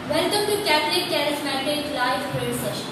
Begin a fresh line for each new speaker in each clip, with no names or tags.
Welcome to Catholic Charismatic Live Prayer Session.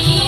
Yeah.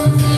Amen.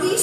30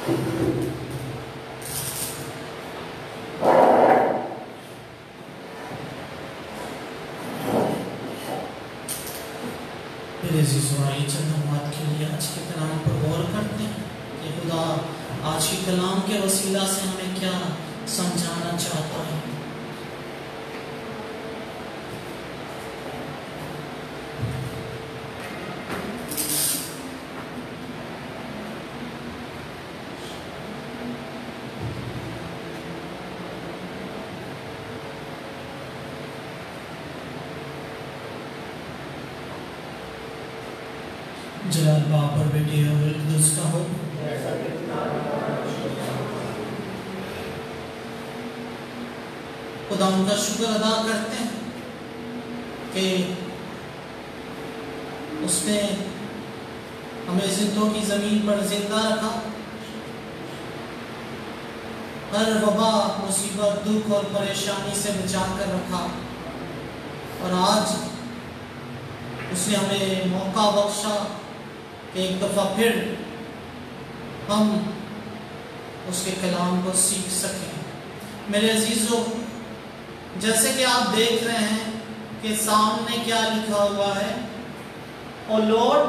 میرے عزیزو، آئیے چند لمحات کے لیے آج کے کلام پر غور کرتے ہیں کہ خدا آج کے کلام کے وسیلہ سے ہمیں کیا سمجھانا چاہتا ہے۔ جلال باپ اور بیٹے اور روح القدس کا ہو۔ خدا ان کا شکر ادا کرتے ہیں کہ اس نے ہمیں زندوں کی زمین پر زندہ رکھا، ہر وبا، مصیبت، دکھ اور پریشانی سے بچا کر رکھا، اور آج اس نے ہمیں موقع بخشا کہ ایک دفعہ پھر ہم اس کے کلام کو سیکھ سکیں۔ میرے عزیزو، جیسے کہ آپ دیکھ رہے ہیں کہ سامنے کیا لکھا ہوا ہے، او لارڈ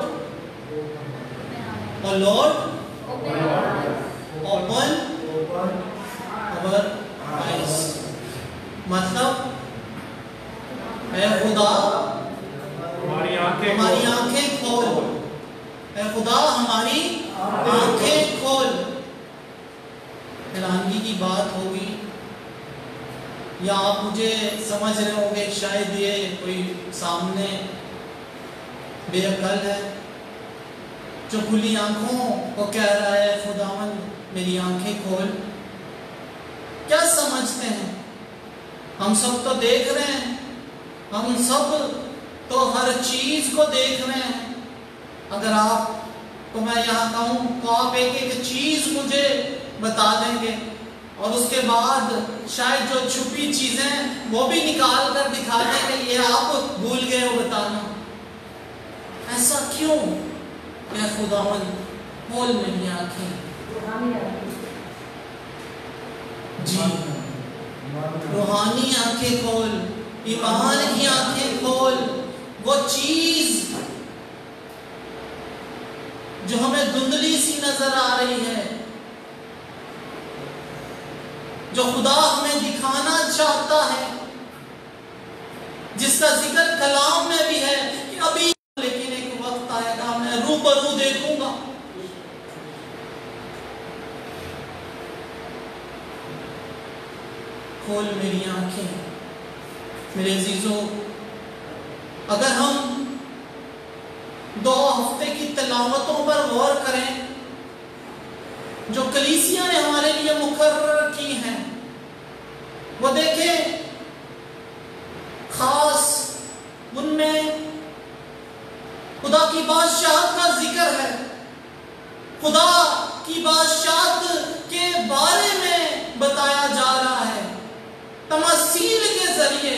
اوپن our eyes، مطلب اے خدا ہماری آنکھیں کھول، اے خدا ہماری آنکھیں کھول۔ حیرانگی کی بات ہوگی، یا آپ مجھے سمجھ رہے ہوں گے شاید یہ کوئی سامنے بے عقل ہے جو کھلی آنکھوں کو کہہ رہا ہے خداوند میری آنکھیں کھول۔ کیا سمجھتے ہیں؟ ہم سب تو دیکھ رہے ہیں، ہم سب تو ہر چیز کو دیکھ رہے ہیں۔ اگر آپ کو میں یہاں کہوں تو آپ ایک ایک چیز مجھے بتا دیں گے، اور اس کے بعد شاید جو چھپی چیزیں وہ بھی نکال کر دکھا دیں گے، یہ آپ بھول گئے ہو بتانا۔ ایسا کیوں؟ اے خداوند کھول میری آنکھیں۔ جی، روحانی آنکھیں کھول، ایمان کی آنکھیں کھول، وہ چیز جو ہمیں دھندلی سی نظر آ رہی ہے، جو خدا ہمیں دکھانا چاہتا ہے، جس کا ذکر کلام میں بھی ہے کہ ابھی لیکن ایک وقت آئے گا میں روبرو دیکھوں گا۔ کھول میری آنکھیں۔ میرے عزیزو، اگر ہم 2 ہفتے کی تلاوتوں پر غور کریں جو کلیسیا نے ہمارے لیے مقرر کی ہیں، وہ دیکھیں خاص ان میں خدا کی بادشاہت کا ذکر ہے، خدا کی بادشاہت کے بارے میں بتایا جا رہا ہے تمثیل کے ذریعے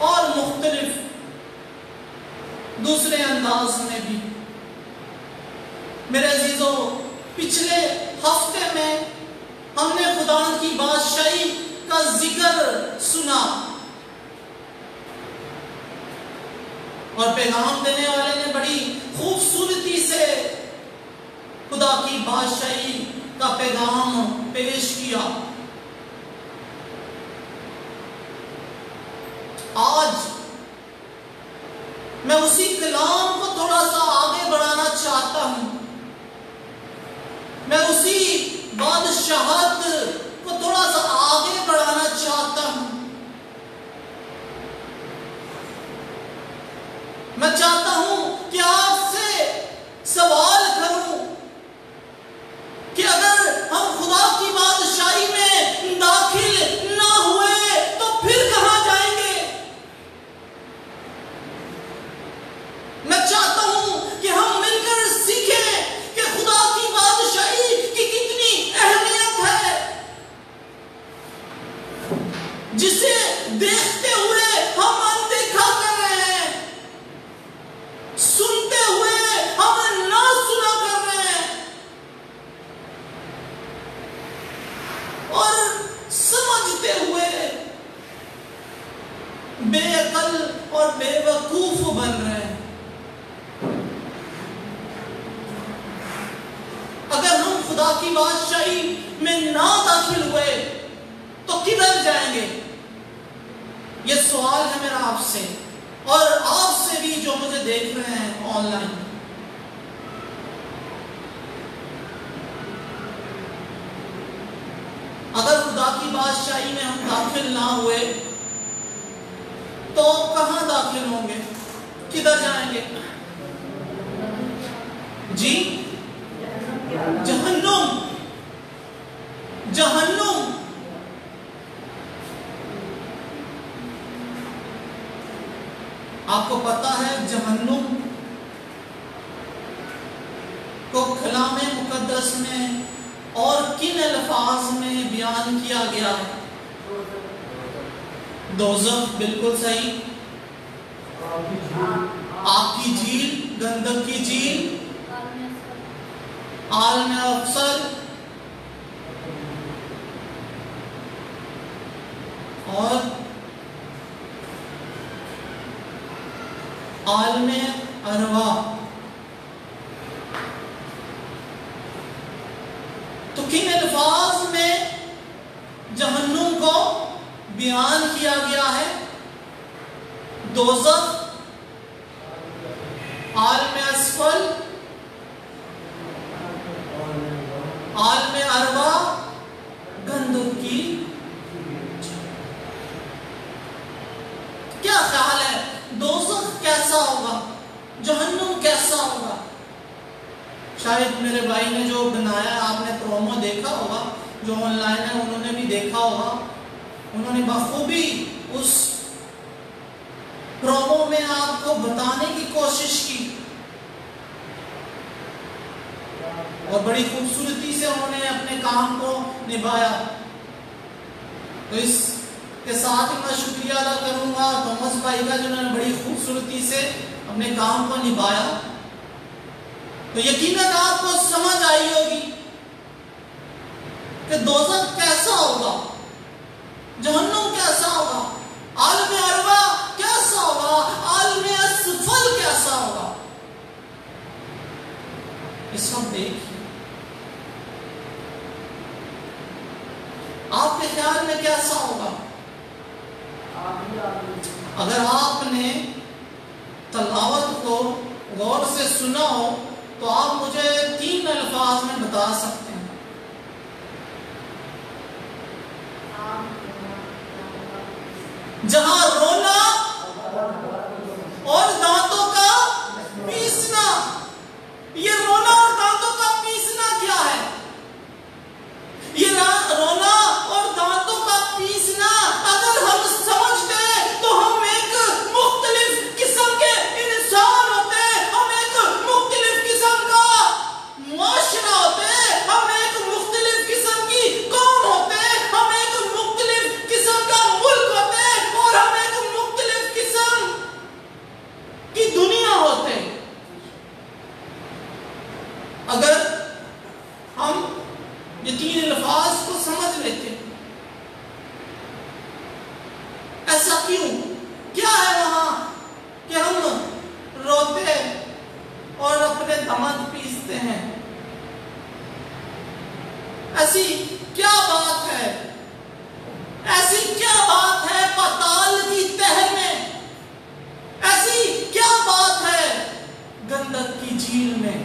اور مختلف دوسرے انداز میں بھی۔ میرے عزیزو، پچھلے ہفتے میں ہم نے خدا کی بادشاہی کا ذکر سنا، اور پیغام دینے والے نے بڑی خوبصورتی سے خدا کی بادشاہی کا پیغام پیش کیا۔ آج میں اسی کلام کو تھوڑا سا آگے بڑھانا چاہتا ہوں، میں اسی بادشاہت کو تھوڑا سا آگے بڑھانا چاہتا ہوں۔ میں چاہتا ہوں کہ آپ سے سوال کروں کہ اگر ہم خدا کی بادشاہی میں داخل نہ ہوئے تو پھر کہاں جائیں گے؟ میں چاہتا ہوں کہ ہم مل کر سیکھیں کہ خدا کی بادشاہی کی کتنی اہمیت ہے، جسے دیکھتے ہوئے ہم اندیکھا کر رہے ہیں، خدا کی بادشاہی میں نہ داخل ہوئے تو کدھر جائیں گے؟ یہ سوال ہے میرا آپ سے اور آپ سے بھی جو مجھے دیکھ رہے ہیں آن لائن. اگر خدا کی بادشاہی میں ہم داخل نہ ہوئے تو کہاں داخل ہوں گے؟ کدھر جائیں گے؟ جی جہنم. جہنم. آپ کو پتا ہے جہنم کو کلام مقدس میں اور کن الفاظ میں بیان کیا گیا ہے؟ دوزخ. بالکل صحیح. آگ کی جھیل، گندک کی جھیل، عالم افسر اور عالم ارواح. تو کن الفاظ میں جہنم کو بیان کیا گیا ہے؟ دوزخ، عالم اسفل، عالم ارواح، گندک کی. کیا خیال ہے دوزخ کیسا ہوگا؟ جہنم کیسا ہوگا؟ شاید میرے بھائی نے جو بنایا ہے، آپ نے پرومو دیکھا ہوگا، جو آن لائن ہے انہوں نے بھی دیکھا ہوگا. انہوں نے بخوبی اس پرومو میں آپ کو بتانے کی کوشش کی اور بڑی خوبصورتی سے انہوں نے اپنے کام کو نبھایا. تو اس کے ساتھ میں شکریہ ادا کروں گا تومس بھائی کا، جنہوں نے بڑی خوبصورتی سے اپنے کام کو نبھایا. تو یقیناً آپ کو سمجھ آئی ہوگی کہ دوزخ کیسا ہوگا، جہنم کیسا ہوگا، عالم ارواح کیسا ہوگا، عالم اسفل کیسا ہوگا. اس وقت دیکھیے آپ کے خیال میں کیسا ہوگا؟ اگر آپ نے تلاوت کو غور سے سنا ہو تو آپ مجھے 3 الفاظ میں بتا سکتے ہیں. جہاں رونا اور دانتوں کا پیسنا. یہ رونا اور دانتوں کا پیسنا کیا ہے؟ یہ رونا اور دانتوں کا پیسنا اگر ہم سمجھتے تو ہم ایک مختلف قسم کے انسان ہوتے، ہم ایک مختلف قسم کا معاشرہ ہوتے، ہم ایک مختلف قسم کی قوم ہوتے، ہم ایک مختلف قسم کا ملک ہوتے اور ہم ایک مختلف قسم کی دنیا ہوتے اگر ہم یہ 3 الفاظ کو سمجھ لیتے. ایسا کیوں؟ کیا ہے وہاں کہ ہم روتے اور اپنے دمد پیستے ہیں؟ ایسی کیا بات ہے؟ ایسی کیا بات ہے پاتال کی تہہ میں؟ ایسی کیا بات ہے گندک کی جھیل میں؟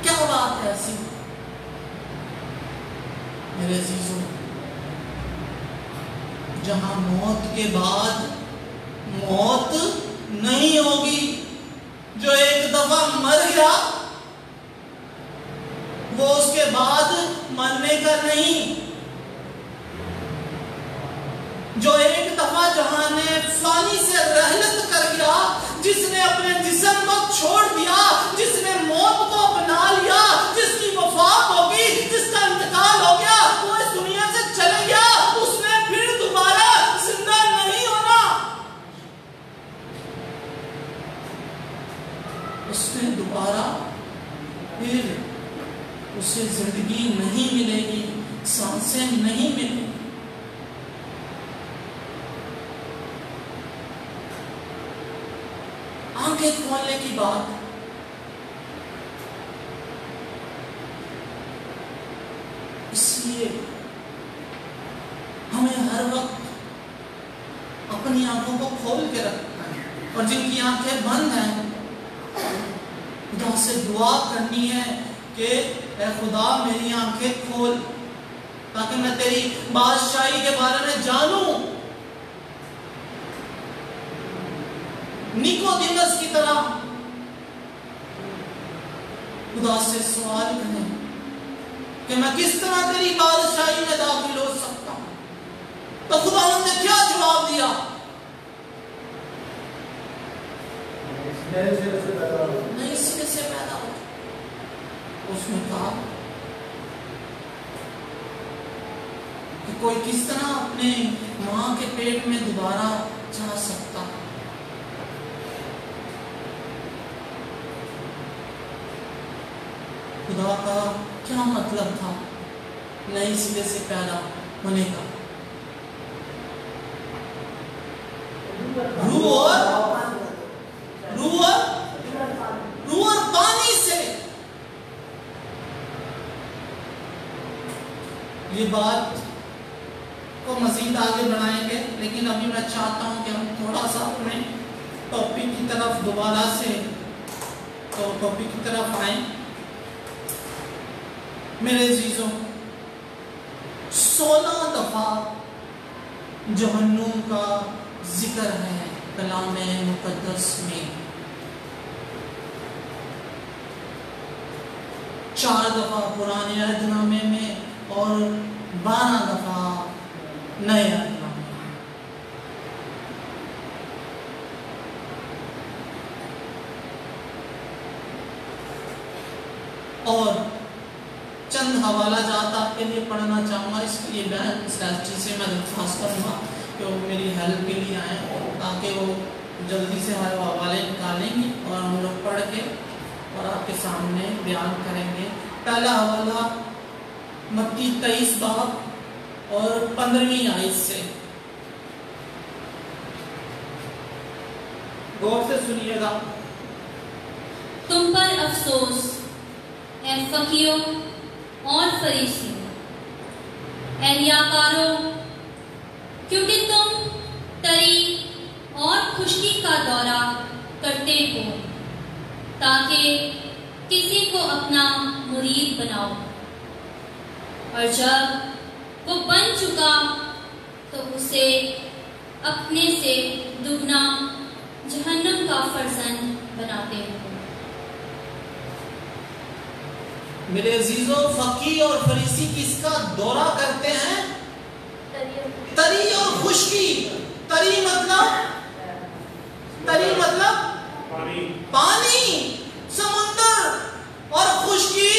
کیا بات ہے ایسی؟ میرے عزیزوں، جہاں موت کے بعد موت نہیں ہوگی. جو ایک دفعہ مر گیا وہ اس کے بعد مرنے کا نہیں. جو ایک دفعہ جہان فانی سے رحلت کر گیا، جس نے اپنے جسم کو چھوڑ دیا، جس نے موت کو اپنا لیا، جس کی وفات ہوگی، جس کا انتقال ہو گیا، وہ اس دنیا سے چلے گیا، اس نے پھر دوبارہ زندہ نہیں ہونا. اس نے دوبارہ پھر اسے زندگی نہیں ملے گی، سانسیں نہیں ملیں گی. آنکھیں کھولنے کی بات. لیے ہمیں ہر وقت اپنی آنکھوں کو کھول کے رکھنا ہے، اور جن کی آنکھیں بند ہیں خدا سے دعا کرنی ہے کہ اے خدا میری آنکھیں کھول تاکہ میں تیری بادشاہی کے بارے میں جانوں، نیکودیمس کی طرح خدا سے سوال کریں کہ میں کس طرح تیری بادشاہی میں داخل ہو سکتا ہوں۔ تو خدا نے کیا جواب دیا؟ نہیں سرے سے پیدا ہو۔ اس نے کہا کہ کوئی کس طرح اپنے ماں کے پیٹ میں دوبارہ جا سکتا؟ خدا کا کیا مطلب تھا نئے سرے سے پیدا ہونے کا؟ روح اور پانی سے۔ یہ بات کو مزید آگے بڑھائیں گے، لیکن ابھی میں چاہتا ہوں کہ ہم تھوڑا سا اپنے ٹاپک کی طرف دوبارہ سے ٹاپک کی طرف آئیں۔ میرے عزیزوں، 16 دفعہ جہنم کا ذکر ہے کلام مقدس میں، 4 دفعہ پرانے عہد نامے میں اور 12 دفعہ نئے عہد نامے میں۔ اور چند حوالہ جات آپ کے لیے پڑھنا چاہوں گا، اس لیے بہن سیاسٹی سے میں درخواست کروں گا کہ وہ میری ہیلپ کے لیے آئیں تاکہ وہ جلدی سے ہر حوالے نکالیں گے اور ہم لوگ پڑھ کے اور آپ کے سامنے بیان کریں گے۔ پہلا حوالہ متی 23 باب اور 15ویں آیت سے، غور سے سنیے گا۔
تم پر افسوس اے فقیوں اور فریسیوں، اے ریاکاروں، کیونکہ تم تری اور خشکی کا دورہ کرتے ہو تاکہ کسی کو اپنا مرید بناؤ، اور جب وہ بن چکا تو اسے اپنے سے دگنا جہنم کا فرزند بناتے ہو۔
میرے عزیزوں، فقی اور فریسی کس کا دورہ کرتے ہیں؟ تری اور خشکی۔ تری مطلب پانی، سمندر، اور خشکی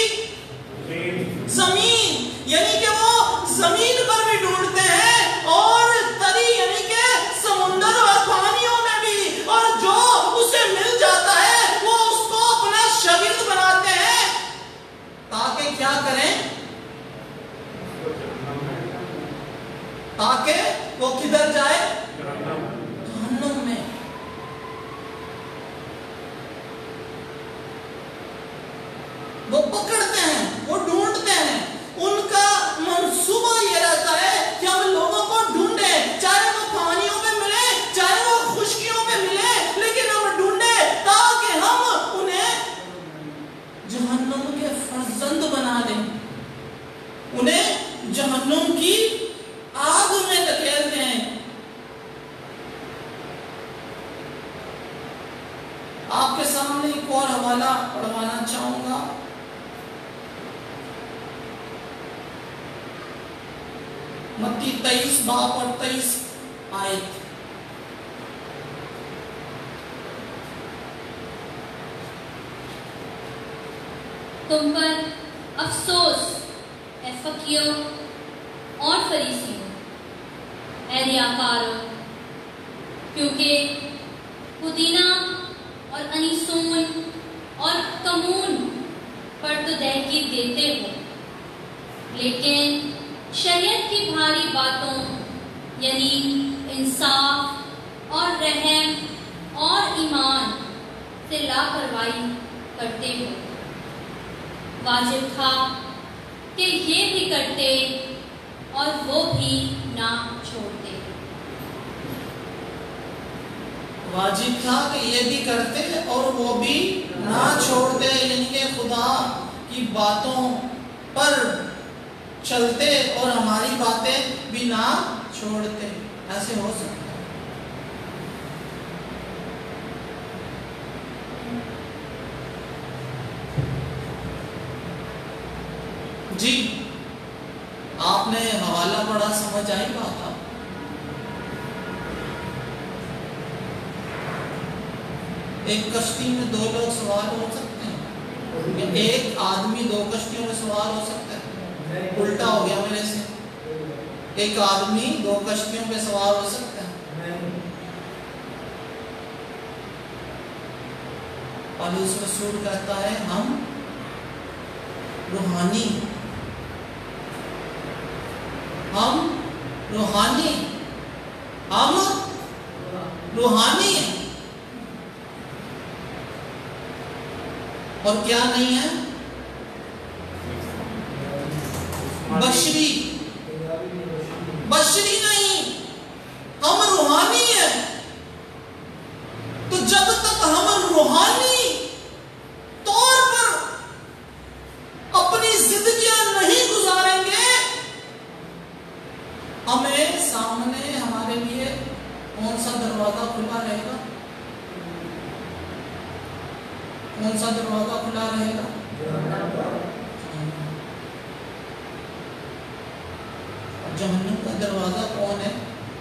زمین، یعنی کہ وہ زمین پر بھی ڈھونڈتے ہیں، اور تری یعنی کہ سمندر اور پانیوں میں بھی، اور جو اسے مل جاتا ہے وہ اس کو اپنا شاگرد بناتے ہیں تاکہ کیا کریں؟ تاکہ وہ کدھر جائے؟ جہنم میں۔ وہ پکڑتے ہیں، وہ ڈھونڈتے ہیں، ان کا منصوبہ یہ رہتا ہے کہ ہم لوگوں کو ڈھونڈیں، چاہے وہ پانیوں پہ ملے چاہے وہ خشکیوں پہ ملے، لیکن ہم ڈھونڈیں تاکہ ہم انہیں جہنم کے فرزند بنا دیں، انہیں جہنم کی آگ میں دھکیل دیں۔ آپ کے سامنے ایک اور حوالہ پڑھوانا چاہوں گا۔ متی 23 باب اور 23 آیت۔
تم پر افسوس اے فقیوں اور فریسیوں، اے ریاکاروں، کیونکہ پودینہ اور انیسون اور کمون پر تو تحقیق دیتے ہو، لیکن شریعت کی بھاری باتوں یعنی انصاف اور رحم اور ایمان سے لاپرواہی کرتے ہو۔ واجب تھا کہ یہ بھی کرتے اور وہ بھی نہ چھوڑتے۔
واجب تھا کہ یہ بھی کرتے اور وہ بھی نہ چھوڑتے، یعنی کہ خدا کی باتوں پر چلتے اور ہماری باتیں بھی نہ چھوڑتے۔ ایسے ہو سکتا ہے؟ جی آپ نے حوالہ پڑھا، سمجھ آئی بات؟ آپ ایک کشتی میں 2 لوگ سوار ہو سکتے ہیں یا ایک آدمی 2 کشتیوں میں سوار ہو سکتا ہے؟ الٹا ہو گیا میرے سے، ایک آدمی 2 کشتیوں پہ سوار ہو سکتا ہے؟ پالوس رسول کہتا ہے ہم روحانی ہیں اور کیا نہیں ہے؟ بشری نہیں، ہم روحانی ہیں۔ تو جب تک ہم روحانی طور پر اپنی زندگیاں نہیں گزاریں گے، ہمیں سامنے ہمارے لیے کون سا دروازہ کھلا رہے گا؟ کون سا دروازہ کھلا رہے گا؟ جہنم کا دروازہ کون ہے؟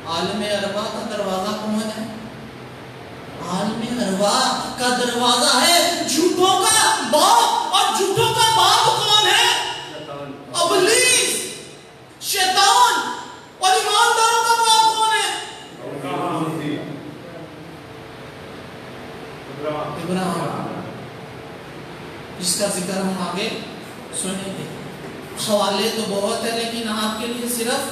عالم ارواح کا دروازہ کون ہے؟ عالم ارواح کا دروازہ ہے جھوٹوں کا باپ، اور جھوٹوں کا باپ کون ہے؟ ابلیس، شیطان۔ اور ایمانداروں کا باپ کون ہے؟ ابراہیم، جس کا ذکر ہم آگے سنیں گے۔ حوالے تو بہت ہے، لیکن آپ کے لیے صرف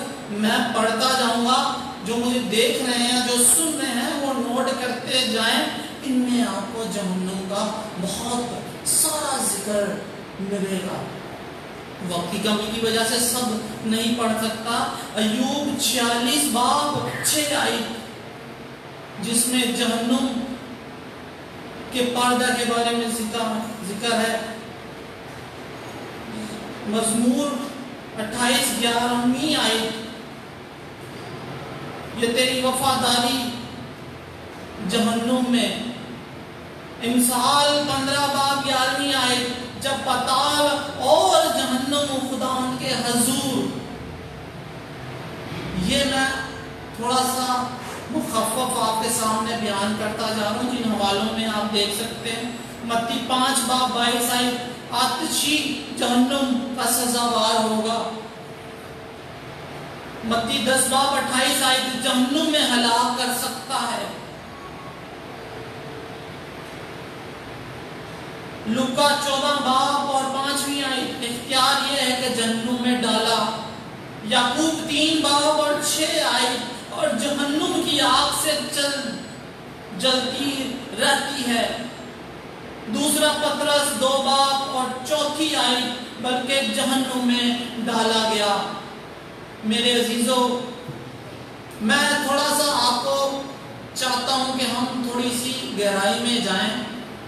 میں پڑھتا جاؤں گا۔ جو مجھے دیکھ رہے ہیں، جو سن رہے ہیں، وہ نوٹ کرتے جائیں۔ ان میں آپ کو جہنم کا بہت سارا ذکر ملے گا۔ وقت کی کمی کی وجہ سے سب نہیں پڑھ سکتا۔ ایوب 46 باب 6 آیت، جس میں جہنم کے پردہ کے بارے میں ذکر ہے۔ مزمور 28 11ویں آیت، یہ تیری وفاداری جہنم میں۔ امثال 15 باب 11ویں آیت، جب پتال اور جہنم خدا ان کے حضور۔ یہ میں تھوڑا سا مخفف آپ کے سامنے بیان کرتا جا رہا ہوں، جن حوالوں میں آپ دیکھ سکتے ہیں۔ متی 5 باب 22 آیت، آتشی جہنم کا سزاوار ہوگا۔ متی 10 باب 28 آیت، جہنم میں ہلاک کر سکتا ہے۔ لوکا 14 باب اور 5ویں آیت، اختیار یہ ہے کہ جہنم میں ڈالا۔ یعقوب 3 باب اور 6 آیت، اور جہنم کی آگ سے جلتی رہتی ہے۔ دوسرا پطرس 2 باب اور 4 آیت، بلکہ جہنم میں ڈالا گیا۔ میرے عزیزو، میں تھوڑا سا آپ کو چاہتا ہوں کہ ہم تھوڑی سی گہرائی میں جائیں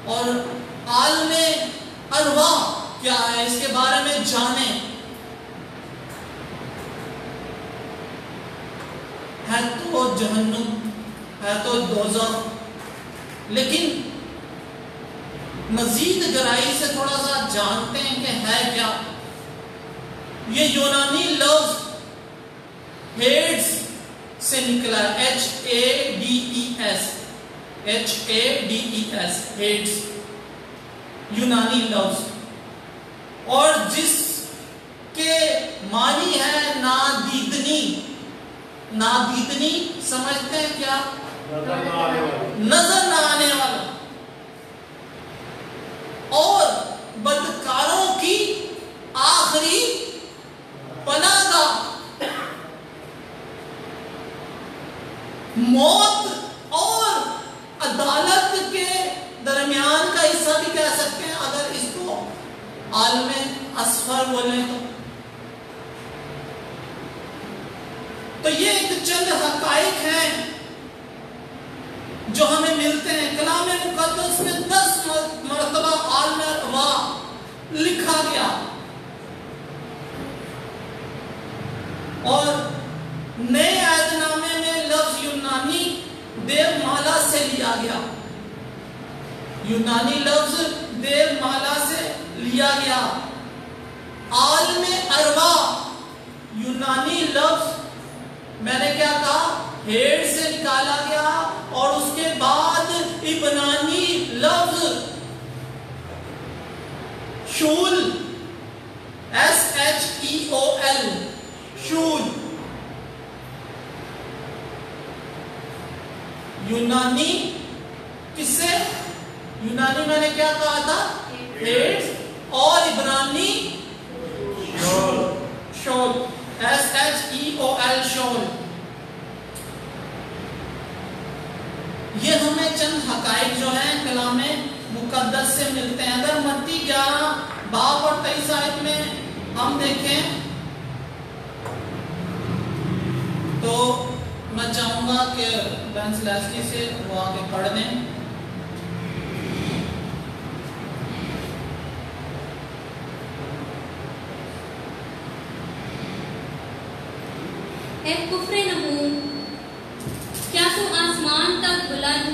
اور عالم ارواح کیا ہے اس کے بارے میں جانیں۔ ہے تو جہنم، ہے تو دوزخ، لیکن مزید گہرائی سے تھوڑا سا جانتے ہیں کہ ہے کیا۔ یہ یونانی لفظ ہیڈس سے نکلا ہے، HADES، ہیڈس یونانی لفظ، اور جس کے معنی ہے نادیدنی۔ نادیدنی سمجھتے ہیں کیا؟ نظر نہ آنے والا، اور بدکاروں کی آخری پناہ گاہ۔ موت اور عدالت کے درمیان کا حصہ بھی کہہ سکتے ہیں اگر اس کو عالم اسفل بولیں تو۔ تو یہ ایک چند حقائق ہیں جو ہمیں ملتے ہیں. کلام مقدس میں 10 مرتبہ عالم ارواح لکھا گیا اور نئے عہد نامے میں لفظ یونانی دیو مالا سے لیا گیا. یونانی لفظ دیو مالا سے لیا گیا. عالم ارواح یونانی لفظ میں نے کیا کہا؟ ہیڈ سے نکالا گیا اور اس کے بعد عبرانی لفظ شول SHEOL شول یونانی کس سے؟ یونانی میں نے کیا کہا تھا؟ ہیڈ اور عبرانی شول SHEOL شول. یہ ہمیں چند حقائق جو ہیں کلام مقدس سے ملتے ہیں. اگر متی 11 باب اور 23 آیت میں ہم دیکھیں تو میں چاہوں گا کہ بینس لیسلی سے وہ آگے پڑھ دیں.
اے کفر نحوم، کیا تو آسمان تک بلند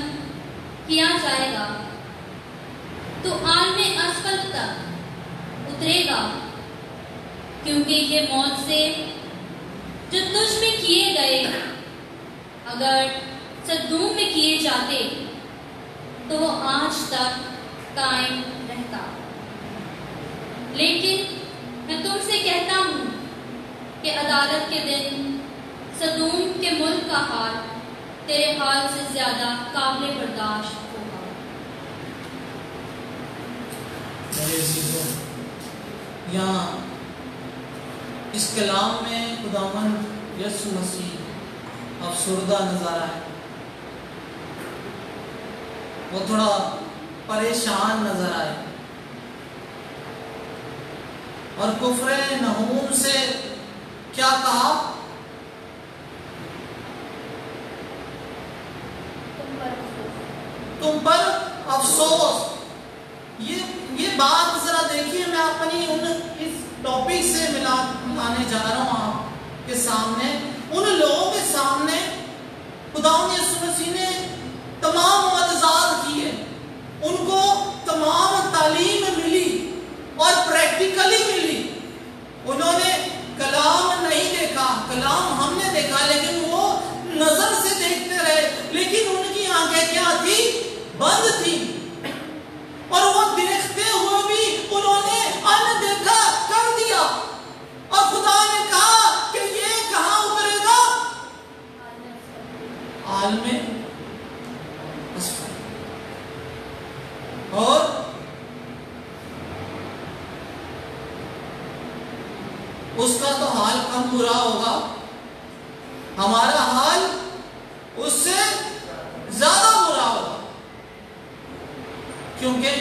کیا جائے گا تو عالم اسفل تک اترے گا، کیونکہ یہ موت سے جو تجھ میں کیے گئے اگر صدوم میں کیے جاتے تو وہ آج تک قائم رہتا. لیکن میں تم سے کہتا ہوں کہ عدالت کے دن صدوم کے ملک کا حال تیرے حال سے زیادہ قابل برداشت ہوگا.
میرے عزیزوں، یہاں اس کلام میں خداوند یسوع مسیح افسردہ نظر آئے. وہ تھوڑا پریشان نظر آئے اور کفر نحوم سے کیا کہا؟ تم پر افسوس. یہ بات ذرا دیکھیے، میں اپنی اس ٹاپک سے ملانے جا رہا ہوں آپ کے سامنے. ان لوگوں کے سامنے خداوند یسوع مسیح نے تمام معجزات کیے، ان کو تمام تعلیم ملی اور پریکٹیکلی ملی. انہوں نے کلام نہیں دیکھا، کلام ہم نے دیکھا، لیکن وہ نظر سے دیکھتے رہے، لیکن ان کی آنکھیں کیا تھی؟ بند تھی. اور وہ دیکھتے ہوئے بھی انہوں نے اندیکھا کر دیا. اور خدا نے کہا کہ یہ کہاں اترے گا؟ عالم اسفل. اور اس کا تو حال کم برا ہوگا، ہمارا حال اس سے زیادہ برا ہوگا، کیونکہ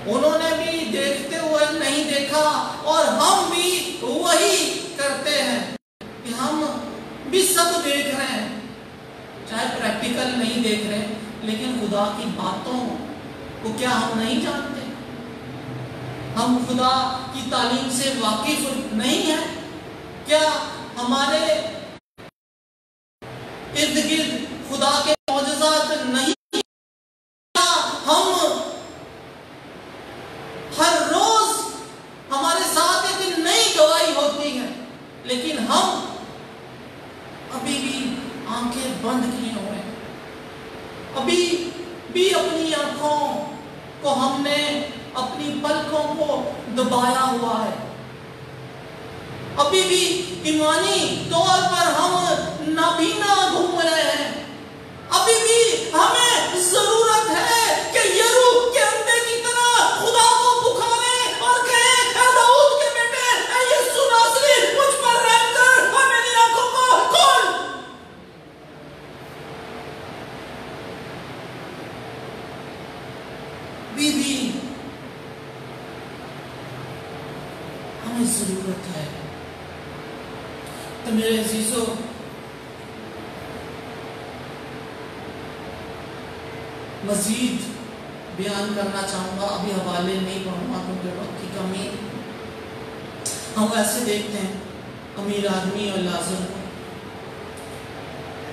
انہوں نے بھی دیکھتے ہوئے نہیں دیکھا اور ہم بھی وہی کرتے ہیں کہ ہم بھی سب دیکھ رہے ہیں، چاہے پریکٹیکل نہیں دیکھ رہے، لیکن خدا کی باتوں کو کیا ہم نہیں جانتے؟ ہم خدا کی تعلیم سے واقف نہیں ہیں؟ کیا ہمارے ارد گرد خدا کے معجزات نہیں؟ ہم ہر روز ہمارے ساتھ ایک نئی گواہی ہوتی ہے، لیکن ہم ابھی بھی آنکھیں بند کیے ہوئے ہیں. ابھی بھی اپنی آنکھوں کو ہم نے اپنی پلکوں کو دبایا ہوا ہے. ابھی بھی ایمانی طور پر ہم نابینا گھوم رہے ہیں. ابھی بھی ہمیں ضرورت ہے کہ یرو کے اندے کی طرح خدا کو پکارے اور کہے، اے داؤد کے بیٹے، اے یسوع ناصری، مجھ پر رحم کر اور میری آنکھوں کو کھول. بھی ہمیں ضرورت ہے تو میرے عزیزو مزید بیان کرنا چاہوں گا، ابھی حوالے نہیں پڑھوں گا کیونکہ وقت کی کمی۔ ہم ایسے دیکھتے ہیں امیر آدمی اور لازر کو۔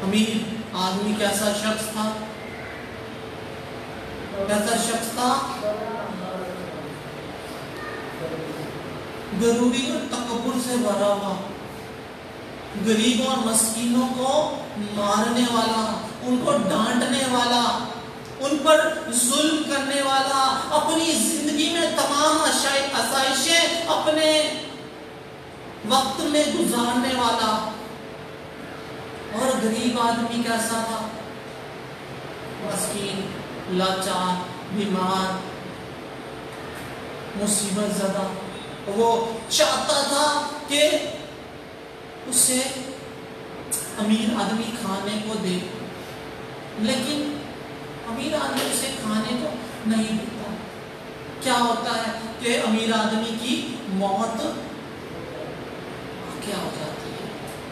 امیر آدمی کیسا شخص تھا؟ کیسا شخص تھا؟ غروری اور تکبر سے بھرا ہوا، غریبوں اور مسکینوں کو مارنے والا، ان کو ڈانٹنے والا، ان پر ظلم کرنے والا، اپنی زندگی میں تمام آسائشیں اپنے وقت میں گزارنے والا۔ اور غریب آدمی کیسا تھا؟ مسکین، لاچار، بیمار، مصیبت زدہ۔ وہ چاہتا تھا کہ اسے امیر آدمی کھانے کو دے، لیکن امیر آدمی اسے کھانے کو نہیں دیتا۔ کیا ہوتا ہے کہ امیر آدمی کی موت کیا ہو جاتی ہے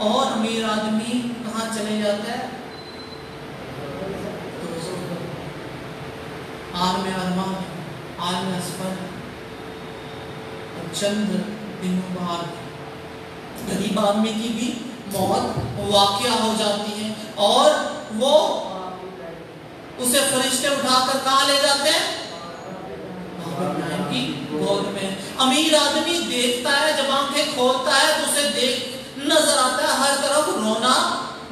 اور امیر آدمی کہاں چلے جاتا ہے؟ عالم ارواح میں، عالم اسفل۔ چند دنوں بعد غریب آدمی کی بھی موت واقع ہو جاتی ہے اور وہ اسے فرشتے اٹھا کر کہاں لے جاتے ہیں؟ ابراہیم کی گود میں۔ امیر آدمی دیکھتا ہے، جب آنکھیں کھولتا ہے تو اسے دیکھ نظر آتا ہے ہر طرف رونا،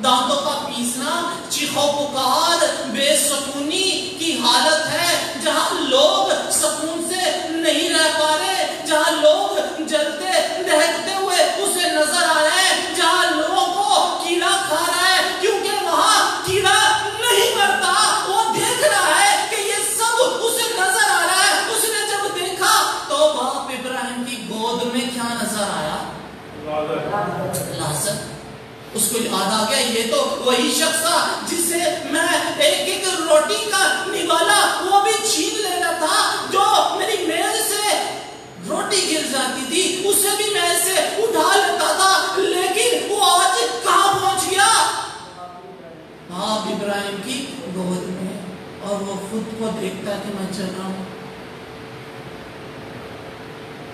دانتوں کا پیسنا، چیخو پکار، بے سکونی کی حالت ہے، جہاں لوگ سکون سے نہیں رہ پا رہے، جہاں لوگ جلتے دہکتے ہوئے اسے نظر آ رہے ہیں، جہاں لوگوں کو کیڑا کھا رہا ہے کیونکہ وہاں کیڑا نہیں مرتا۔ وہ دیکھ رہا ہے کہ یہ سب اسے نظر آ رہا ہے۔ اس نے جب دیکھا تو باپ ابراہیم کی گود میں کیا نظر آیا؟ لازر۔ اس کو یاد آ گیا یہ تو وہی شخص تھا جس سے میں ایک ایک روٹی کا نوالا وہ بھی چھین لینا تھا، جو میری میز سے روٹی گر جاتی تھی اسے بھی میں سے اٹھا لیتا تھا، لیکن وہ آج کہاں پہنچ گیا؟ باپ ابراہیم کی گود میں، اور وہ خود کو دیکھتا کہ میں چل رہا ہوں،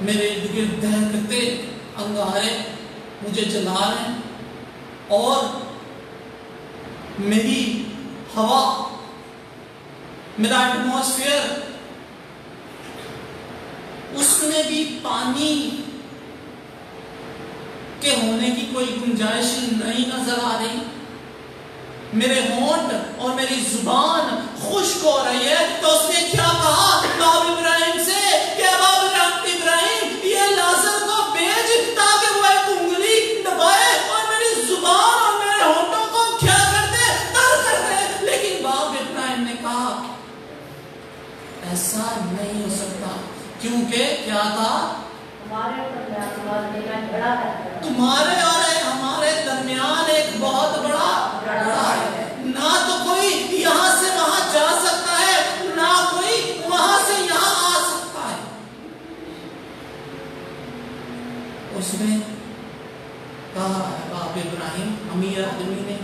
میرے ارد گرد دہکتے انگارے مجھے جلا رہے ہیں، اور میری ہوا، میرا ایٹماسفیئر، اس میں بھی پانی کے ہونے کی کوئی گنجائش نہیں نظر آ رہی، میرے ہونٹ اور میری زبان خشک ہو رہی ہے۔ تو اس نے کیا کہا باپ ابراہیم سے کہ باپ ابراہیم یہ لازر کو بھیج تاکہ وہ ایک انگلی دبائے اور میری زبان اور میرے ہونٹوں کو کیا کر دے؟ تر کر دے۔ لیکن باپ ابراہیم نے کہا ایسا نہیں ہو سکتا، کیونکہ کیا تھا؟ تمہارے اور ہمارے درمیان ایک بہت بڑا ہے، نہ تو کوئی یہاں سے وہاں جا سکتا ہے، نہ کوئی وہاں سے یہاں آ سکتا ہے۔ اس نے کہا باپ ابراہیم، امیر آدمی نے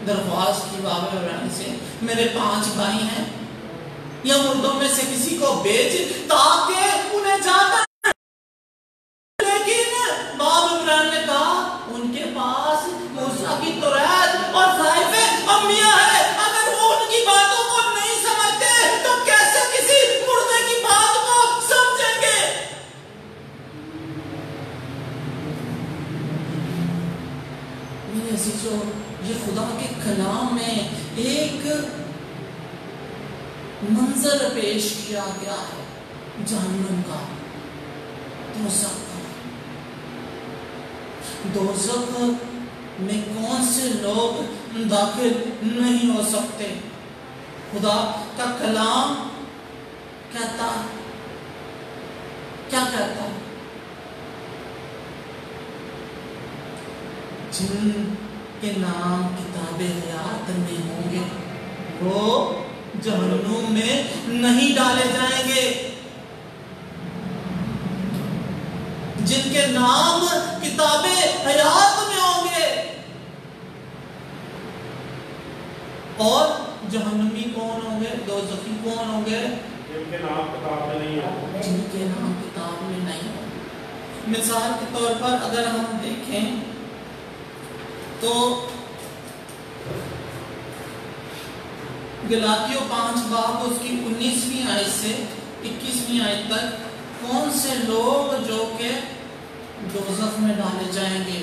درخواست کی باپ ابراہیم سے، میرے 5 بھائی ہیں، یا مردوں میں سے کسی کو بیچ تاکہ انہیں جا کر، لیکن باپ ابراہیم نے کہا ان کے پاس موسیٰ کی توریت اور صحائف انبیاء ہے، اگر وہ ان کی باتوں کو نہیں سمجھتے تو کیسے کسی مردے کی بات کو سمجھیں گے؟ میرے عزیزو، یہ خدا کے کلام میں ایک منظر پیش کیا گیا ہے جہنم کا، دوزخ کا۔ دوزخ میں کون سے لوگ داخل نہیں ہو سکتے؟ خدا کا کلام کہتا ہے، کیا کہتا ہے؟ جن کے نام کتاب حیات میں ہوں گے وہ جہنم میں نہیں ڈالے جائیں گے۔ جن کے نام کتاب حیات میں ہوں گے اور جہنمی کون ہوں گے؟ دوزخی کون ہوں گے؟
جن کے نام کتاب میں نہیں ہوں،
جن کے نام کتاب میں نہیں ہوں۔ مثال کے طور پر اگر ہم دیکھیں تو گلاطیوں 5 باب اس کی 19ویں آیت سے 21ویں آیت تک کون سے لوگ جو کہ دوزخ میں ڈالے جائیں گے،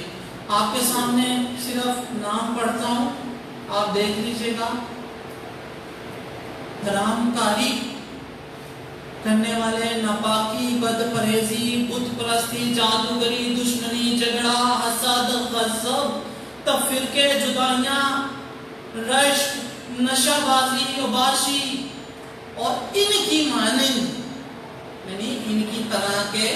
آپ کے سامنے صرف نام پڑھتا ہوں، آپ دیکھ لیجئے گا۔ حرام کاری کرنے والے، ناپاکی، بد پرہیزی، بت پرستی، جادوگری، دشمنی، جھگڑا، حسد، غضب، تفرقے، جدائیاں، رشک، نشہ بازی، عباشی اور ان کی مانند، یعنی ان کی طرح کے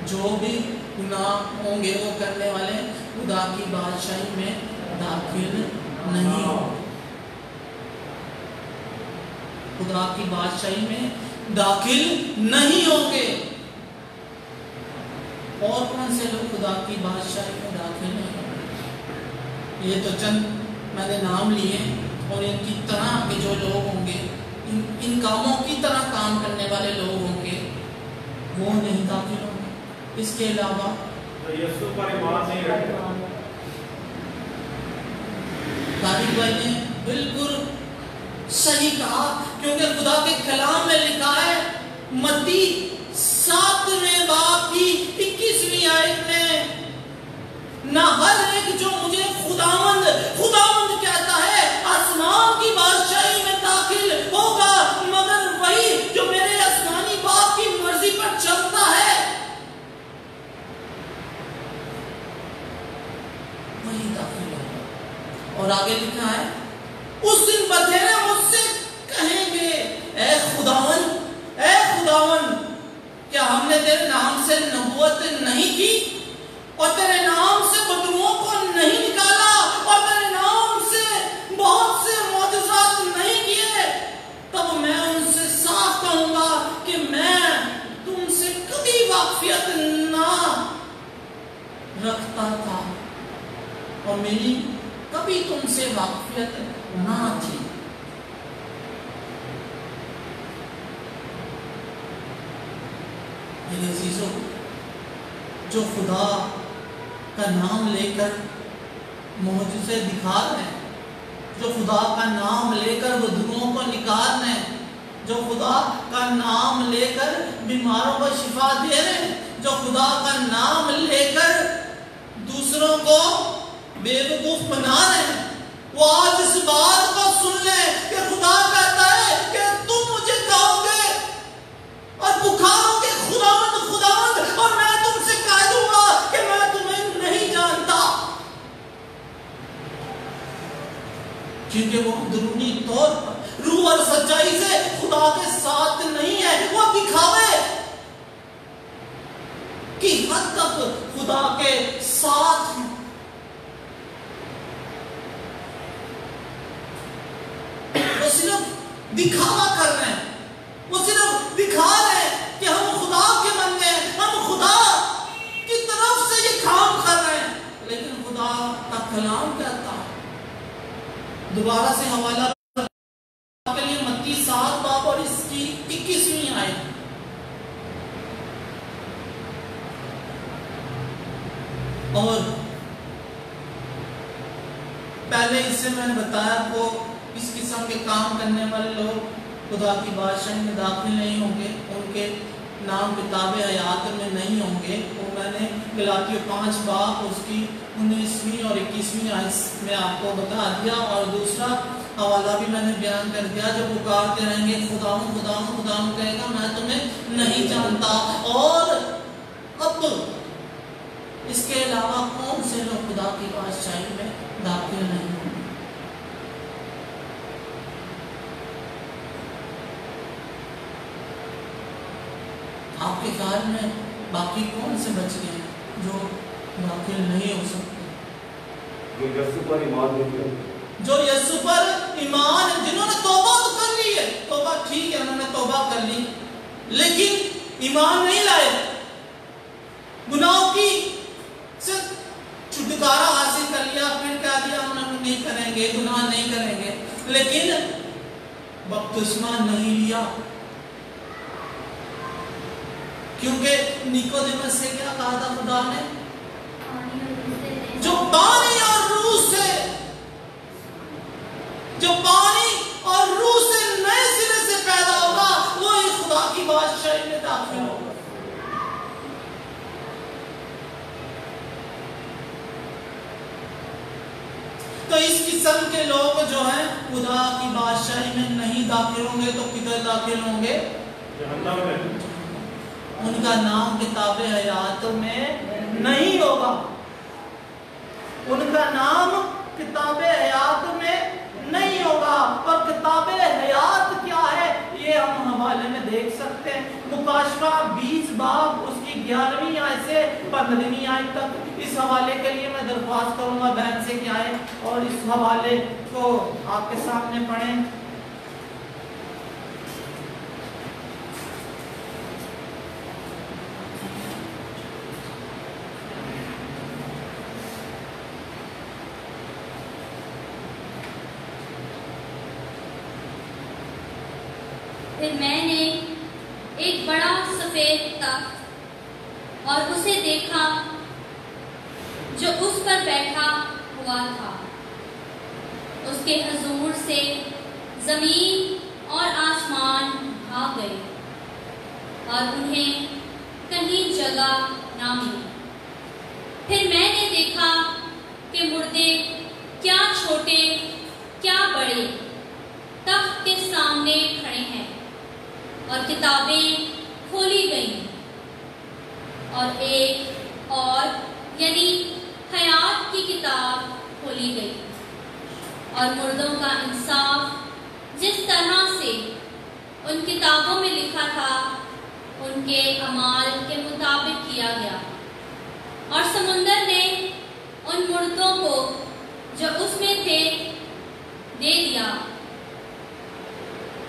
جو بھی گناہ ہوں گے وہ کرنے والے خدا کی بادشاہی میں داخل نہیں ہوں گے، خدا کی بادشاہی میں داخل نہیں ہوں گے۔ اور کون سے لوگ خدا کی بادشاہی میں داخل نہیں ہوں گے؟ یہ تو چند میں نے نام لیے، اور ان کی طرح کے جو لوگ ہوں گے، ان کاموں کی طرح کام کرنے والے لوگ ہوں گے، وہ نہیں داخل ہوں گے۔ اس کے علاوہ
یسوع پر ایمان نہیں رکھتے،
طارق بھائی نے بالکل صحیح کہا، کیونکہ خدا کے کلام میں لکھا ہے متی 7ویں باب کی 21ویں آیت میں، نہ ہر ایک جو مجھے خداوند خداوند کہتا ہے آسمان کی بادشاہی میں داخل ہوگا، مگر وہی جو میرے آسمانی باپ کی مرضی پر چلتا ہے وہی داخل ہوگا۔ اور آگے لکھا ہے اس دن بتھیرے مجھ سے کہیں گے، اے خداوند کیا ہم نے تیرے نام سے نبوت نہیں کی، اور تیرے نام سے بدوؤں کو نہیں نکالا، اور تیرے نام سے بہت سے معجزات نہیں کیے؟ تب میں ان سے صاف کہوں گا کہ میں تم سے کبھی واقفیت نہ رکھتا تھا، اور میری کبھی تم سے واقفیت نہ تھی۔ میرے عزیزو، جو خدا کا نام لے کر معجزے دکھا رہے ہیں، جو خدا کا نام لے کر بدبوؤں کو نکال رہے ہیں، جو خدا کا نام لے کر بیماروں کو شفا دے رہے ہیں، جو خدا کا نام لے کر دوسروں کو بے وقوف بنا رہے ہیں، وہ آج اس بات کو سن لیں کہ خدا کہتا ہے کہ تم مجھے کہو گے اور پکارو گے خداوند خداوند، اور میں تم سے کہہ دوں گا کہ میں تمہیں نہیں جانتا، کیونکہ وہ اندرونی طور پر روح اور سچائی سے خدا کے ساتھ نہیں ہے، وہ دکھاوے کہ حد تک خدا کے ساتھ ہیں۔ وہ صرف دکھاوا کر رہے ہیں، وہ صرف دکھا رہے ہیں کہ ہم خدا کے بندے ہیں، ہم خدا کی طرف سے یہ کام کر رہے ہیں، لیکن خدا کا کلام کہتا ہے، دوبارہ سے حوالہ کے لیے متی 7 باب اور اس کی 21ویں آیت، اور پہلے اس سے میں نے بتایا آپ کو اس قسم کے کام کرنے والے لوگ خدا کی بادشاہی میں داخل نہیں ہوں گے، ان کے نام کتاب حیات میں نہیں ہوں گے۔ وہ میں نے گلاطیوں 5 باب اس کی 19ویں اور 21ویں آیت میں آپ کو بتا دیا، اور دوسرا حوالہ بھی میں نے بیان کر دیا، جو پکارتے رہیں گے خداوند خداوند، خداوند کہے گا میں تمہیں نہیں جانتا۔ اور اب اس کے علاوہ کون سے لوگ خدا کی بادشاہی میں داخل نہیں ہوں گے؟ آپ کے خیال میں باقی کون سے بچ گئے ہیں جو داخل نہیں ہو سکتے؟
جو یسوع پر ایمان نہیں کرتے،
جو یسوع پر ایمان، جنہوں نے توبہ تو کر لی ہے، توبہ ٹھیک ہے، انہوں نے توبہ کر لی، لیکن ایمان نہیں لائے، گناہوں کی سے چھٹکارا حاصل کر لیا، پھر کہہ دیا ہم نہیں کریں گے، گناہ نہیں کریں گے، لیکن بپتسمہ نہیں لیا، کیونکہ نیکودیمس سے کیا کہا تھا خدا نے؟ جو پانی اور روح سے نئے سرے سے پیدا ہوگا وہی خدا کی بادشاہی میں داخل ہوگا۔ تو اس قسم کے لوگ جو ہیں خدا کی بادشاہی میں نہیں داخل ہوں گے تو کدھر داخل ہوں گے؟ جہنم میں۔ ان کا نام کتاب حیات میں نہیں ہوگا، ان کا نام کتاب حیات میں نہیں ہوگا۔ اور کتاب حیات کیا ہے یہ ہم حوالے میں دیکھ سکتے ہیں، مکاشفہ 20 باب اس کی 11ویں آیت سے 15ویں آیت تک۔ اس حوالے کے لیے میں درخواست کروں گا بہن سے کہ آئے اور اس حوالے کو آپ کے سامنے پڑھیں۔
پھر میں نے ایک بڑا سفید تخت اور اسے دیکھا جو اس پر بیٹھا ہوا تھا۔ اس کے حضور سے زمین اور آسمان بھاگ گئے اور انہیں کہیں جگہ نہ ملی۔ پھر میں نے دیکھا کہ مردے کیا چھوٹے کیا بڑے تخت کے سامنے کھڑے ہیں اور کتابیں کھولی گئیں، اور ایک اور یعنی حیات کی کتاب کھولی گئی، اور مردوں کا انصاف جس طرح سے ان کتابوں میں لکھا تھا ان کے اعمال کے مطابق کیا گیا، اور سمندر نے ان مردوں کو جو اس میں تھے دے دیا،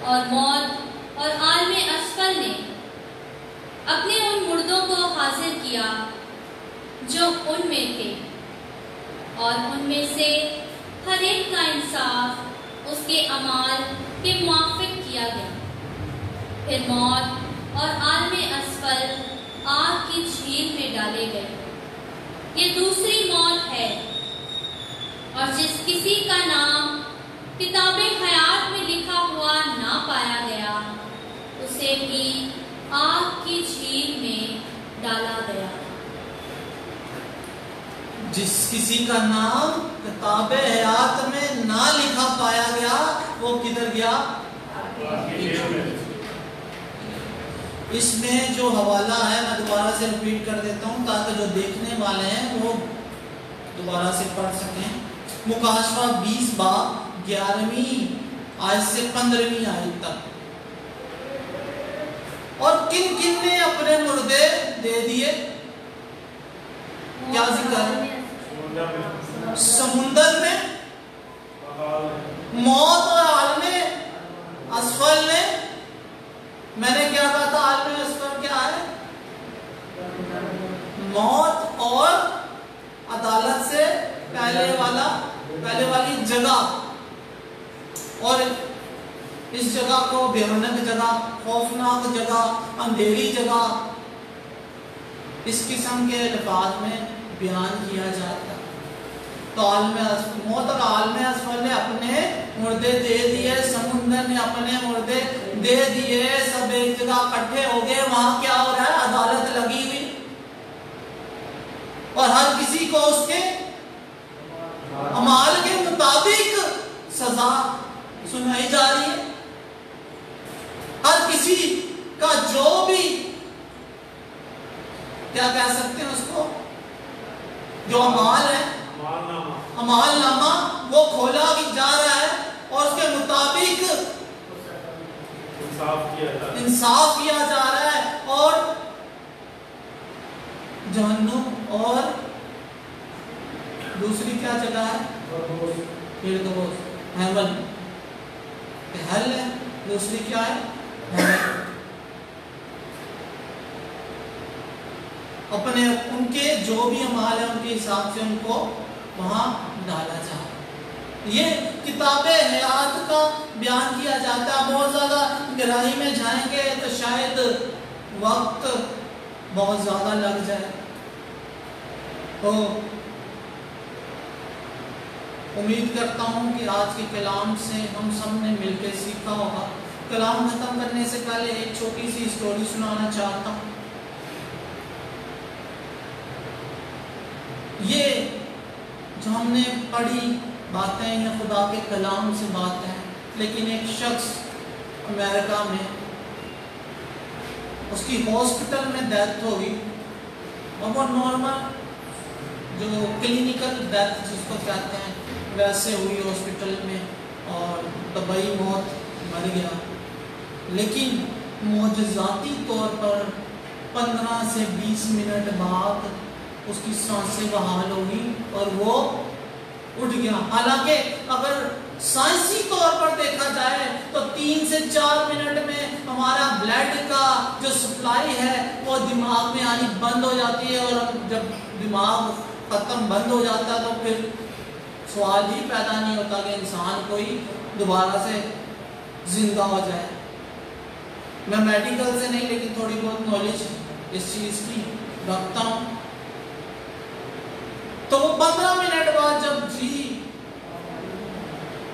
اور موت اور عالم اسفل نے اپنے ان مردوں کو حاضر کیا جو ان میں تھے، اور ان میں سے ہر ایک کا انصاف اس کے اعمال کے موافق کیا گیا۔ پھر موت اور عالم اسفل آگ کی جھیل میں ڈالے گئے۔ یہ دوسری موت ہے، اور جس کسی کا نام کتاب حیات میں لکھا ہوا نہ پایا گیا اسے بھی آگ کی جھیل میں ڈالا گیا۔
جس کسی کا نام کتاب حیات میں نہ لکھا پایا گیا وہ کدھر گیا؟ اس میں جو حوالہ ہے میں دوبارہ سے ریپیٹ کر دیتا ہوں تاکہ جو دیکھنے والے ہیں وہ دوبارہ سے پڑھ سکیں۔ مکاشفہ 20 باب 11ویں آیت سے 15ویں آیت تک۔ اور کن کن نے اپنے مردے دے دیے؟ کیا ذکر ہے؟ سمندر نے، موت اور عالم اسفل نے۔ میں نے کیا کہا تھا عالم اسفل کیا ہے؟ موت اور عدالت سے پہلے والی جگہ، اور اس جگہ کو بھیانک جگہ، خوفناک جگہ، اندھیری جگہ، اس قسم کے الفاظ میں بیان کیا جاتا ہے۔ تو موت اور عالم اسفل نے اپنے مردے دے دیے، سمندر نے اپنے مردے دے دیے، سب ایک جگہ اکٹھے ہو گئے۔ وہاں کیا ہو رہا ہے؟ عدالت لگی ہوئی، اور ہر کسی کو اس کے اعمال کے مطابق سزا سنائی جا رہی ہے۔ ہر کسی کا جو بھی کیا کہہ سکتے ہیں اس کو، جو اعمال ہے، اعمال نامہ وہ کھولا جا رہا ہے، اور اس کے مطابق انصاف کیا جا رہا ہے۔ اور جہنم اور دوسری کیا جگہ ہے؟ ہیون، ہیل ہے، دوسری کیا ہے؟ ہیون۔ اپنے ان کے جو بھی اعمال ہیں ان کے حساب سے ان کو وہاں ڈالا جائے۔ یہ کتاب حیات کا بیان کیا جاتا ہے. بہت زیادہ گہرائی میں جائیں گے تو شاید وقت بہت زیادہ لگ جائے. تو امید کرتا ہوں کہ آج کے کلام سے ہم سب نے مل کے سیکھا ہوگا. کلام ختم کرنے سے پہلے ایک چھوٹی سی سٹوری سنانا چاہتا ہوں. یہ جو ہم نے پڑھی باتیں یہ خدا کے کلام سے باتیں ہیں، لیکن ایک شخص امریکہ میں اس کی ہاسپٹل میں ڈیتھ ہو گئی، اور وہ نارمل جو کلینکل ڈیتھ جس کو کہتے ہیں ویسے ہوئی ہاسپٹل میں، اور طبعی موت مر گیا. لیکن معجزاتی طور پر 15 سے 20 منٹ بعد اس کی سانسیں بحال ہوئی اور وہ اٹھ گیا. حالانکہ اگر سائنسی طور پر دیکھا جائے تو 3 سے 4 منٹ میں ہمارا بلڈ کا جو سپلائی ہے وہ دماغ میں آنی بند ہو جاتی ہے، اور جب دماغ ختم بند ہو جاتا ہے تو پھر سوال ہی پیدا نہیں ہوتا کہ انسان کوئی دوبارہ سے زندہ ہو جائے. میں میڈیکل سے نہیں لیکن تھوڑی بہت نالج اس چیز کی رکھتا ہوں. تو وہ 15 منٹ بعد جب جی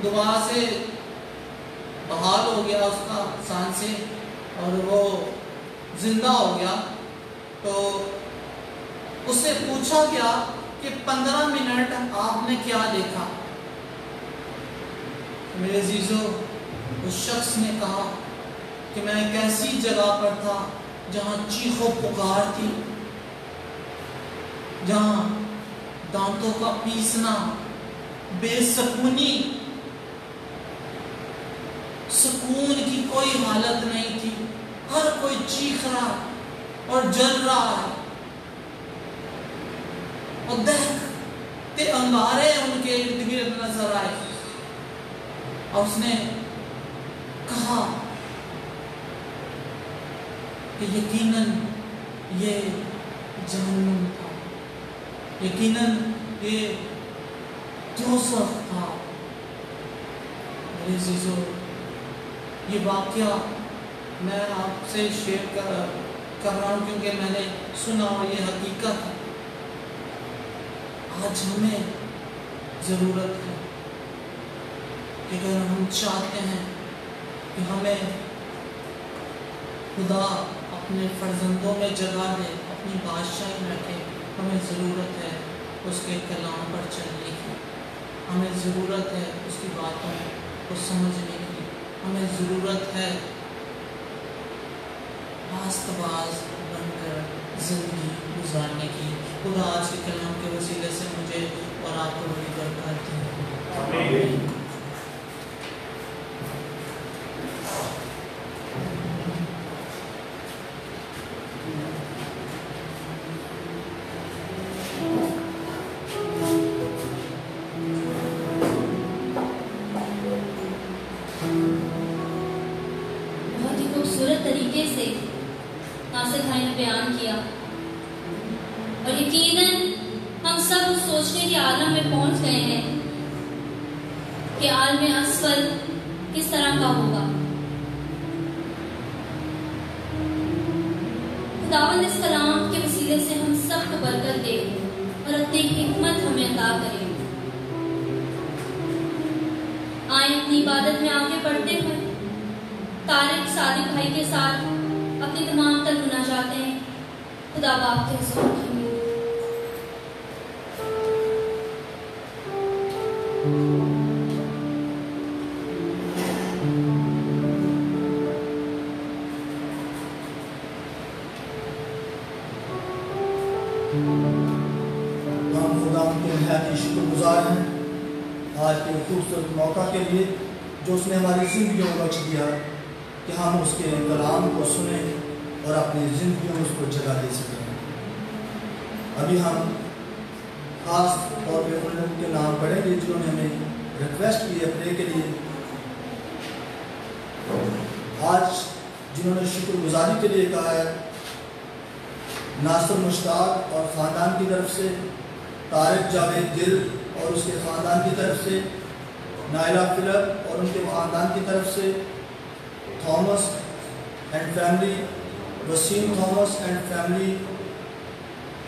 دوبارہ سے بحال ہو گیا اس کا سانسیں اور وہ زندہ ہو گیا، تو اس سے پوچھا گیا کہ 15 منٹ آپ نے کیا دیکھا؟ میرے عزیزو، اس شخص نے کہا کہ میں ایک ایسی جگہ پر تھا جہاں چیخ و پکار تھی، جہاں دانتوں کا پیسنا، بے سکونی، سکون کی کوئی حالت نہیں تھی. ہر کوئی چیخ رہا اور جل رہا ہے، اور دہتے انگارے ان کے ارد گرد نظر آئے. اور اس نے کہا کہ یقیناً یہ جہنم تھا، یقیناً یہ دوزخ تھا. میرے عزیزو، یہ واقعہ میں آپ سے شیئر کر رہا ہوں کیونکہ میں نے سنا اور یہ حقیقت ہے. آج ہمیں ضرورت ہے کہ اگر ہم چاہتے ہیں کہ ہمیں خدا اپنے فرزندوں میں جگہ دے، اپنی بادشاہی میں رکھے، ہمیں ضرورت ہے اس کے کلام پر چلنے کی، ہمیں ضرورت ہے اس کی باتوں کو سمجھنے کی، ہمیں ضرورت ہے راست باز بن کر زندگی گزارنے کی. خدا آج کے کلام کے وسیلے سے مجھے اور آپ کو بڑی برکات دے. آمین.
بہت ہی خوبصورت طریقے سے ناصر بھائی نے بیان کیا، اور یقیناً ہم سب اس سوچنے کے عالم میں پہنچ گئے ہیں کہ عالم اسفل کس طرح کا ہوگا. خداوند اس کلام کے وسیلے سے ہم سب کو برکت دے اور اپنی حکمت ہمیں عطا کرے. آئیں اپنی عبادت میں آگے بڑھتے ہوئے طارق صادق بھائی کے ساتھ اپنی تمام تر مناجاتیں خدا باپ کے حضور میں.
ہم خدا کے نہایت ہی شکر گزار ہیں آج کے خوبصورت موقع کے لیے جو اس نے ہماری زندگیوں میں بخش دیا کہ ہم اس کے کلام کو سنیں اور اپنی زندگیوں میں اس کو جگہ دے سکیں. ابھی ہم خاص طور پہ ان لوگوں کے نام پڑھیں گے جنہوں نے ہمیں ریکویسٹ کی ہے پرے کے لیے. آج جنہوں نے شکر گزاری کے لیے کہا ہے، ناصر مشتاق اور خاندان کی طرف سے، طارق جاوید گل اور اس کے خاندان کی طرف سے، نائلہ فلپ اور ان کے خاندان کی طرف سے، Thomas and family, Waseem Thomas and family,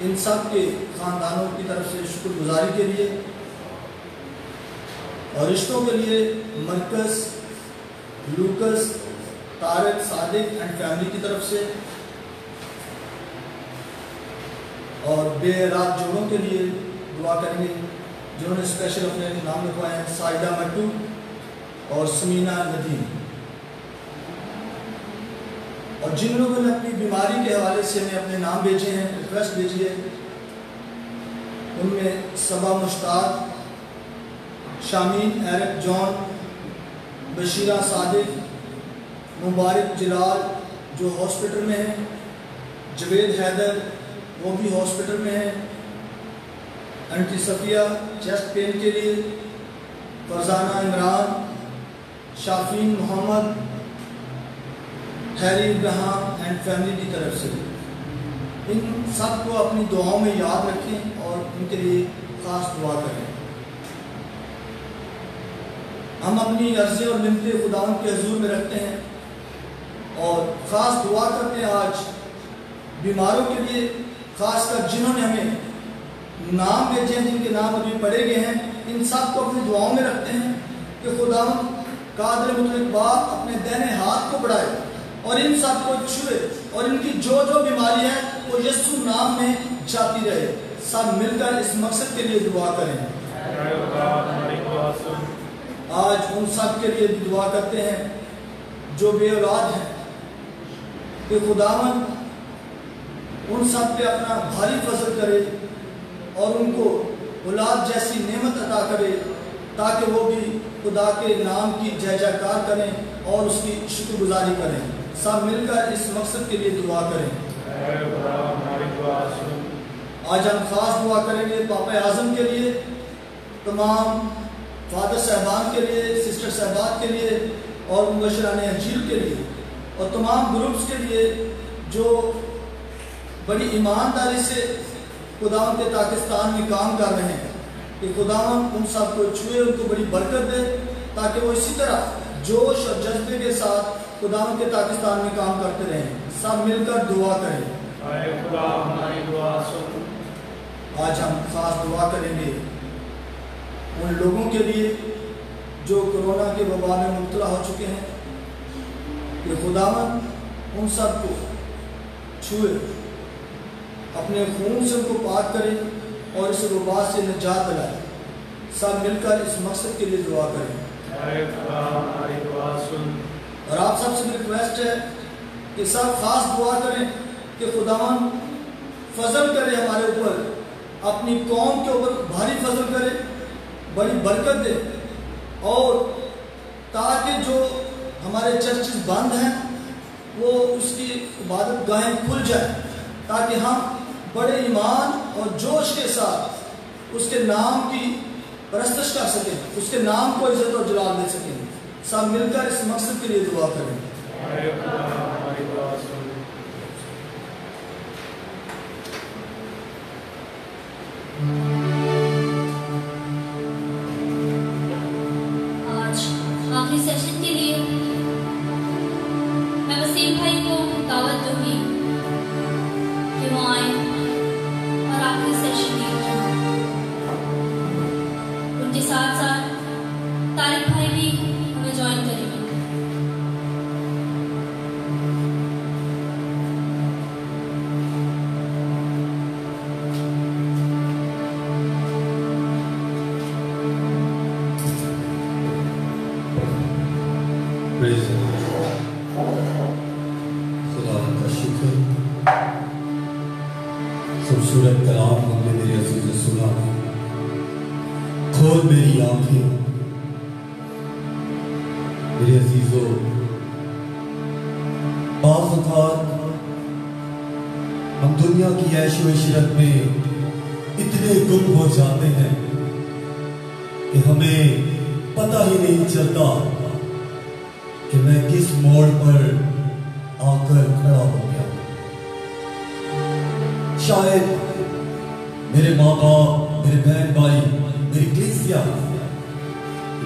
ان سب کے خاندانوں کی طرف سے شکر گزاری کے لیے، اور رشتوں کے لیے مرکز، locus, Tariq, Sadiq and family کی طرف سے، اور بے رات جوڑوں کے لیے دعا کریں گے جنہوں نے اسپیشل اپنے نام لکھوائے ہیں، سائدہ مٹو اور سمینہ ندیم، اور جن لوگوں نے اپنی بیماری کے حوالے سے ہمیں اپنے نام بھیجے ہیں، ریکویسٹ بھیجی ہے، ان میں صبا مشتاق، شامین ایرک جان، بشیرہ صادق، مبارک جلال جو ہاسپٹل میں ہیں، جوید حیدر وہ بھی ہاسپٹل میں ہیں، انٹی صفیہ چیسٹ پین کے لیے، فرزانہ عمران، شافین محمد، ہیری ابراہیم اینڈ فیملی کی طرف سے، ان سب کو اپنی دعاؤں میں یاد رکھیں اور ان کے لیے خاص دعا کریں۔ ہم اپنی عرضیں اور منتیں خداوند کے حضور میں رکھتے ہیں اور خاص دعا کرتے ہیں آج بیماروں کے لیے، خاص کر جنہوں نے ہمیں نام بھیجے ہیں، جن کے نام ابھی پڑھے گئے ہیں، ان سب کو اپنی دعاؤں میں رکھتے ہیں کہ خداوند قادر مطلق باپ اپنے دائنے ہاتھ کو بڑھائے اور ان سب کو چھوئے اور ان کی جو بیماری ہے وہ یسوع نام میں جاتی رہے۔ سب مل کر اس مقصد کے لیے دعا کریں۔ آج ان سب کے لیے بھی دعا کرتے ہیں جو بے اولاد ہیں کہ خداوند ان سب پہ اپنا بھاری فضل کرے اور ان کو اولاد جیسی نعمت عطا کرے تاکہ وہ بھی خدا کے نام کی جے جے کار کریں اور اس کی شکر گزاری کریں۔ سب مل کر اس مقصد کے لیے دعا کریں۔ آج ہم خاص دعا کریں گے پاپا اعظم کے لیے، تمام فادر صاحبان کے لیے، سسٹر صاحبات کے لیے اور مبشران انجیل کے لیے اور تمام گروپس کے لیے جو بڑی ایمانداری سے خداوند کے پاکستان میں کام کر رہے ہیں کہ خداوند ان سب کو چھوئے، ان کو بڑی برکت دے تاکہ وہ اسی طرح جوش اور جذبے کے ساتھ خداوند کے پاکستان میں کام کرتے رہیں۔ سب مل کر دعا کریں۔
اے خدا ہماری دعا سن۔
آج ہم خاص دعا کریں گے ان لوگوں کے لیے جو کورونا کے وبا میں مبتلا ہو چکے ہیں کہ خداوند ان سب کو چھوئے، اپنے خون سے ان کو پاک کرے اور اس وبا سے نجات دلائے۔ سب مل کر اس مقصد کے لیے دعا کریں۔
اے خدا ہماری دعا سن۔
اور آپ سب سے بھی ریکویسٹ ہے کہ سب خاص دعا کریں کہ خداوند فضل کرے ہمارے اوپر، اپنی قوم کے اوپر بھاری فضل کرے، بڑی برکت دے، اور تاکہ جو ہمارے چرچز بند ہیں وہ اس کی عبادت گاہیں کھل جائیں تاکہ ہم بڑے ایمان اور جوش کے ساتھ اس کے نام کی پرستش کر سکیں، اس کے نام کو عزت اور جلال دے سکیں۔ سب مل کر اس مقصد کے لیے دعا کریں۔
اے خدا ہماری دعا سن۔
آج آخری سیشن کے لیے میں وسیم بھائی کو دعوت دوں گی کہ وہ آئیں اور آخری سیشن دیں۔ ان کے ساتھ ساتھ طارق بھائی بھی ہمیں جوائن کریں گے۔
خدا کا شکر، خوبصورت کلام ہم نے میرے عزیز نے سنا۔ کھول میری آنکھیں میرے عزیزو۔ بعض اوقات ہم دنیا کی عیش و عشرت میں اتنے گم ہو جاتے ہیں کہ ہمیں پتہ ہی نہیں چلتا کہ میں کس موڑ پر آ کر کھڑا ہو گیا۔ شاید میرے ماں باپ، میرے بہن بھائی، میری کلیسیا